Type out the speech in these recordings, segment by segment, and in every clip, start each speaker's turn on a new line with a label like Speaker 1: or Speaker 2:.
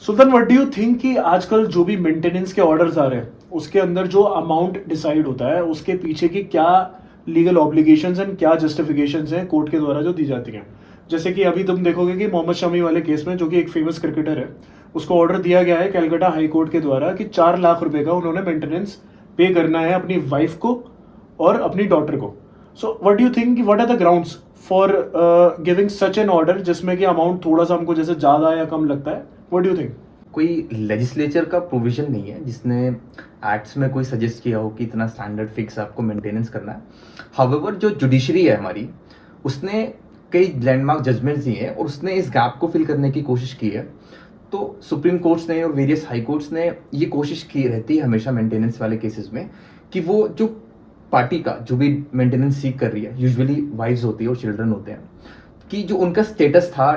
Speaker 1: Sultan, what do you think कि आजकल जो भी मेंटेनेंस के ऑर्डर्स आ रहे हैं उसके अंदर जो अमाउंट डिसाइड होता है उसके पीछे की क्या लीगल ऑब्लिगेशंस एंड क्या जस्टिफिकेशंस हैं कोर्ट के द्वारा जो दी जाती हैं? जैसे कि अभी तुम देखोगे कि मोहम्मद शमी वाले केस में, जो कि एक फेमस क्रिकेटर है, उसको ऑर्डर दिया गया है कैलकाटा हाई कोर्ट के द्वारा कि 4 लाख रुपए का उन्होंने मेंटेनेंस पे करना है अपनी वाइफ को और अपनी डॉटर को. So what do you think, what are the grounds for giving such an order जिसमें कि अमाउंट थोड़ा सा हमको जैसे ज्यादा या कम लगता है? What do you think?
Speaker 2: कोई लेजिस्लेचर का प्रोविजन नहीं है जिसने एक्ट्स में कोई सजेस्ट किया हो कि इतना स्टैंडर्ड फिक्स आपको मेंटेनेंस करना है. हाउएवर जो जुडिशरी है हमारी, उसने कई लैंडमार्क जजमेंट्स दिए हैं और उसने इस गैप को फिल करने की कोशिश की है. तो सुप्रीम कोर्ट्स ने और वेरियस हाई कोर्ट्स ने ये कोशिश की रहती है हमेशा मेंटेनेंस वाले केसेस में कि वो जो पार्टी का जो भी मेंटेनेंस सीख कर रही है, यूजुअली वाइफ्स होती है और चिल्ड्रन होते हैं, कि जो उनका स्टेटस था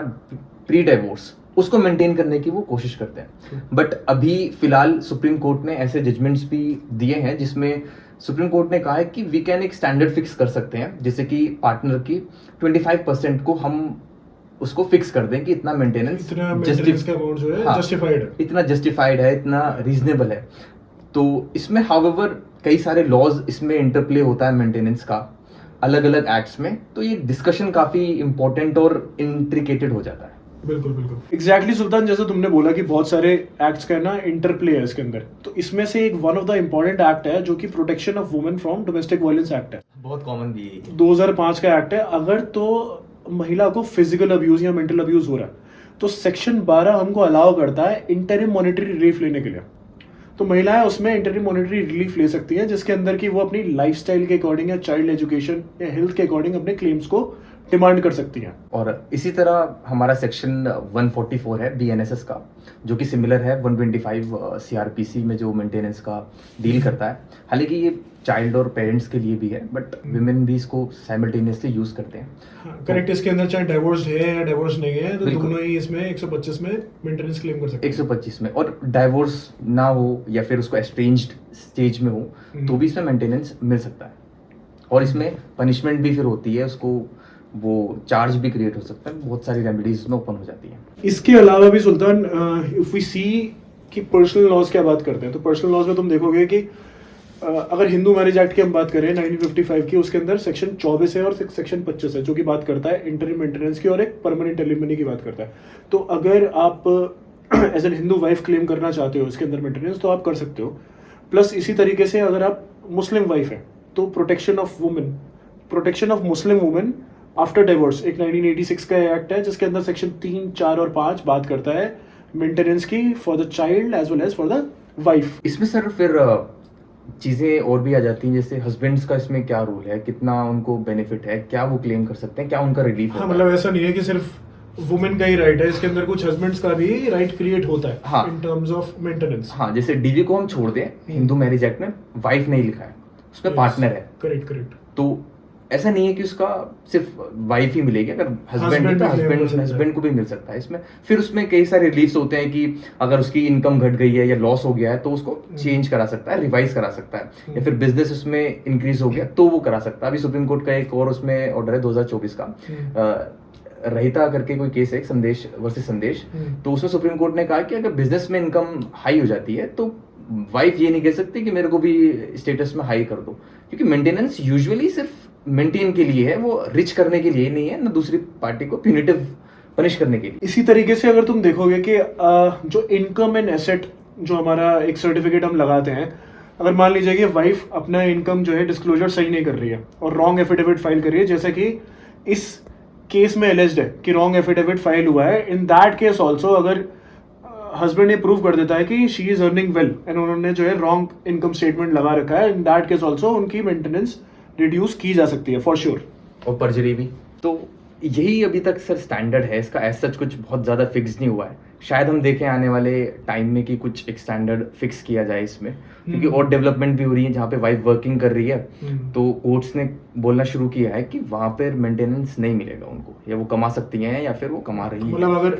Speaker 2: प्री डाइवोर्स उसको मेंटेन करने की वो कोशिश करते हैं. बट अभी फिलहाल सुप्रीम कोर्ट ने ऐसे जजमेंट्स भी दिए हैं जिसमें सुप्रीम कोर्ट ने कहा है कि वी कैन एक स्टैंडर्ड फिक्स कर सकते हैं, जैसे कि पार्टनर की 25% को हम उसको फिक्स कर दें कि इतना मेंटेनेंस
Speaker 1: का अमाउंट जो है जस्टिफाइड है,
Speaker 2: इतना जस्टिफाइड है, इतना रीजनेबल है. तो इसमें हाउएवर कई सारे लॉज इसमें इंटरप्ले होता है मेंटेनेंस का अलग अलग एक्ट्स में. तो ये डिस्कशन काफी इंपॉर्टेंट और इंट्रिकेटेड हो जाता है.
Speaker 1: बिल्कुल बिल्कुल एग्जैक्टली सुल्तान, जैसे तुमने बोला कि बहुत सारे एक्ट्स का ना इंटरप्ले है इसके अंदर, तो इसमें से एक one of the important act है जो कि protection of women from domestic violence act है.
Speaker 2: बहुत कॉमन भी है,
Speaker 1: 2005 का एक्ट है. अगर तो महिला को फिजिकल अब्यूज या मेंटल अब्यूज हो रहा है तो सेक्शन 12 हमको अलाउ करता है इंटरिम मॉनेटरी रिलीफ लेने के लिए. तो महिलाएं उसमें इंटरिम मॉनेटरी रिलीफ ले सकती हैं जिसके अंदर कि वो अपनी लाइफस्टाइल के अकॉर्डिंग या चाइल्ड एजुकेशन या हेल्थ के अकॉर्डिंग अपने क्लेम्स को डिमांड कर सकती हैं.
Speaker 2: और इसी तरह हमारा सेक्शन 144 है बीएनएसएस का, जो कि सिमिलर है 125 सीआरपीसी में जो मेंटेनेंस का डील करता है. हालांकि ये चाइल्ड और पेरेंट्स के लिए भी है, बट विमेन भी इसको साइमल्टेनियसली यूज करते हैं.
Speaker 1: करेक्ट. इसके अंदर चाहे डाइवोर्स है या डाइवोर्स नहीं है, तो दोनों ही इसमें 125 में मेंटेनेंस क्लेम कर सकते हैं.
Speaker 2: 125 में, और डाइवोर्स ना हो या फिर उसको एस्ट्रेंज्ड स्टेज में हो तो भी इसमें मेंटेनेंस मिल सकता है. और इसमें पनिशमेंट भी फिर होती है, उसको वो चार्ज भी क्रिएट हो सकता है. बहुत सारी रेमेडीज में ओपन हो जाती है.
Speaker 1: इसके अलावा भी सुल्तान, इफ वी सी कि पर्सनल लॉज क्या बात करते हैं, तो पर्सनल लॉज में तुम देखोगे कि अगर हिंदू मैरिज एक्ट की हम बात करें 1955 की, उसके अंदर सेक्शन 24 है और सेक्शन 25 है जो कि बात करता है इंटरिम मेंटेनेंस की और एक परमानेंट एलिमनी की बात करता है. तो अगर आप as an Hindu wife claim करना चाहते हो इसके अंदर मेंटेनेंस, तो आप कर सकते हो. प्लस इसी तरीके से अगर आप मुस्लिम वाइफ है तो protection of Muslim women after divorce, एक 1986 का एक्ट है जिसके अंदर सेक्शन 3, 4 और 5 बात करता है मेंटेनेंस की for the child as well as for the wife.
Speaker 2: इसमें सर फिर चीज़ें और भी आ जाती हैं, जैसे हस्बैंड्स का इसमें क्या रोल है, कितना उनको बेनिफिट है, क्या वो क्लेम कर सकते हैं, क्या उनका रिलीफ है.
Speaker 1: मतलब ऐसा नहीं है कि सिर्फ वुमेन का ही राइट है, इसके अंदर कुछ हस्बैंड्स का भी राइट क्रिएट होता है.
Speaker 2: हाँ,
Speaker 1: इन टर्म्स ऑफ मेंटेनेंस.
Speaker 2: हाँ, जैसे डीवी को हम छोड़ दें, हिंदू मैरिज एक्ट में वाइफ नहीं लिखा है, उसमें पार्टनर है.
Speaker 1: करेक्ट.
Speaker 2: तो ऐसा नहीं है कि उसका सिर्फ वाइफ ही मिलेगी, अगर हस्बैंड है तो हस्बैंड को भी मिल सकता है इसमें. फिर उसमें कई सारे रिलीफ्स होते हैं कि अगर उसकी इनकम घट गई है या लॉस हो गया है तो उसको चेंज करा सकता है, रिवाइज करा सकता है, या फिर बिजनेस उसमें इंक्रीज हो गया तो वो करा सकता है. अभी सुप्रीम कोर्ट का एक और उसमें ऑर्डर है 2024 का, रहिता करके कोई केस है, संदेश वर्सेस संदेश. तो उसमें सुप्रीम कोर्ट ने कहा कि अगर बिजनेस में इनकम हाई हो जाती है तो वाइफ ये नहीं कह सकती कि मेरे को भी स्टेटस में हाई कर दो, क्योंकि मेंटेनेंस यूजुअली सिर्फ मेंटेन के लिए है, वो रिच करने के लिए नहीं है, ना दूसरी पार्टी को प्यूनिटिव पनिश करने के लिए.
Speaker 1: इसी तरीके से अगर तुम देखोगे कि जो इनकम एंड एसेट जो हमारा एक सर्टिफिकेट हम लगाते हैं, अगर मान लीजिए कि वाइफ अपना इनकम जो है डिस्क्लोजर सही नहीं कर रही है और रॉन्ग एफिडेविट फाइल कर रही है, जैसा कि इस केस में एलिज्ड है कि रॉन्ग एफिडेविट फाइल हुआ है, इन दैट केस ऑल्सो अगर हस्बैंड ने प्रूव कर देता है कि she is earning well and उन्होंने जो है रॉन्ग इनकम स्टेटमेंट लगा रखा है, इन दैट केस ऑल्सो उनकी मेंटेनेंस रिड्यूस की जा सकती है फॉर श्योर.
Speaker 2: और परजरी भी. तो यही अभी तक सर स्टैंडर्ड है, इसका एज सच कुछ बहुत ज़्यादा फिक्स नहीं हुआ है. शायद हम देखें आने वाले टाइम में कि कुछ एक स्टैंडर्ड फिक्स किया जाए इसमें, क्योंकि और डेवलपमेंट भी हो रही है जहाँ पे वाइफ वर्किंग कर रही है. तो कोर्ट्स ने बोलना शुरू किया है कि वहाँ पर मेंटेनेंस नहीं मिलेगा उनको, या वो कमा सकती हैं या फिर वो कमा रही है.
Speaker 1: मतलब अगर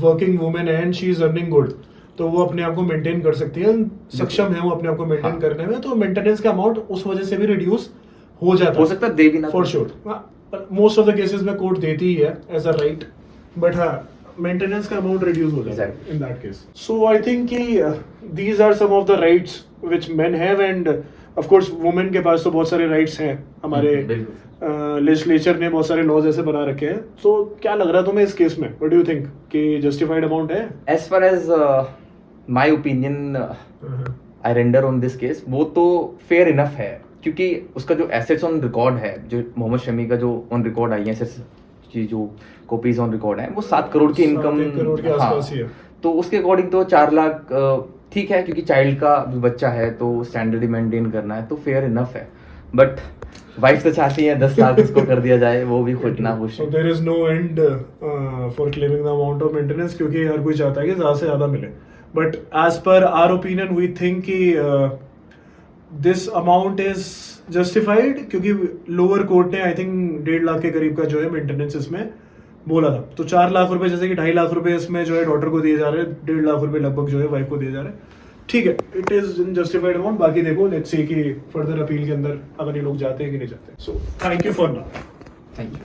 Speaker 1: वर्किंग वुमेन है and she is earning good तो वो अपने आप को मेंटेन कर सकती है, सक्षम है वो अपने आप को मेंटेन करने में, तो मेंटेनेंस का अमाउंट उस वजह से भी रिड्यूस हो जाता
Speaker 2: हो सकता है, दे भी ना
Speaker 1: for sure. Most of the cases में कोर्ट देती ही है एज अ राइट, बट हाँ मेंटेनेंस का अमाउंट रिड्यूस हो जाता है
Speaker 2: Exactly.
Speaker 1: In that case. So I think कि these are some of the rights which men have and of course women के पास तो बहुत सारे राइट्स हैं. हमारे
Speaker 2: बिल्कुल.
Speaker 1: लेजिस्लेचर ने बहुत सारे लॉज ऐसे बना रखे हैं. सो क्या लग रहा है तुम्हें इस केस में? व्हाट डू यू थिंक कि जस्टिफाइड अमाउंट है?
Speaker 2: As far as my opinion I render on this case, वो तो फेयर इनफ है, क्योंकि उसका जो एसेट्स ऑन रिकॉर्ड है, जो मोहम्मद शमी का जो ऑन रिकॉर्ड आई है एसेट्स की जो कॉपीज ऑन रिकॉर्ड है, वो 7 करोड़ की इनकम.
Speaker 1: 7 करोड़ के आसपास ही है.
Speaker 2: तो उसके अकॉर्डिंग तो 4 लाख ठीक है, क्योंकि चाइल्ड का भी बच्चा है तो स्टैंडर्ड मेंटेन करना है, तो फेयर इनफ है. बट वाइफ तो चाहती है 10 लाख उसको कर दिया जाए, वो भी खुद ना खुश.
Speaker 1: So there is no end for claiming the amount of maintenance, क्योंकि हर कोई चाहता है कि ज़्यादा से ज़्यादा मिले. But as per our opinion, we think कि this amount is justified, क्योंकि लोअर कोर्ट ने आई थिंक 1.5 लाख के करीब का जो है मेंटेनेंस इसमें बोला था. तो 4 लाख रुपए, जैसे कि 2.5 लाख रुपए इसमें जो है डॉटर को दिए जा रहे हैं, 1.5 लाख रुपए लगभग जो है वाइफ को दिए जा रहे हैं. ठीक है, इट इज जस्टिफाइड अमाउंट. बाकी देखो, लेट्स सी कि फर्दर अपील के अंदर अगर ये लोग जाते हैं कि नहीं जाते. So thank you for now.
Speaker 2: Thank you.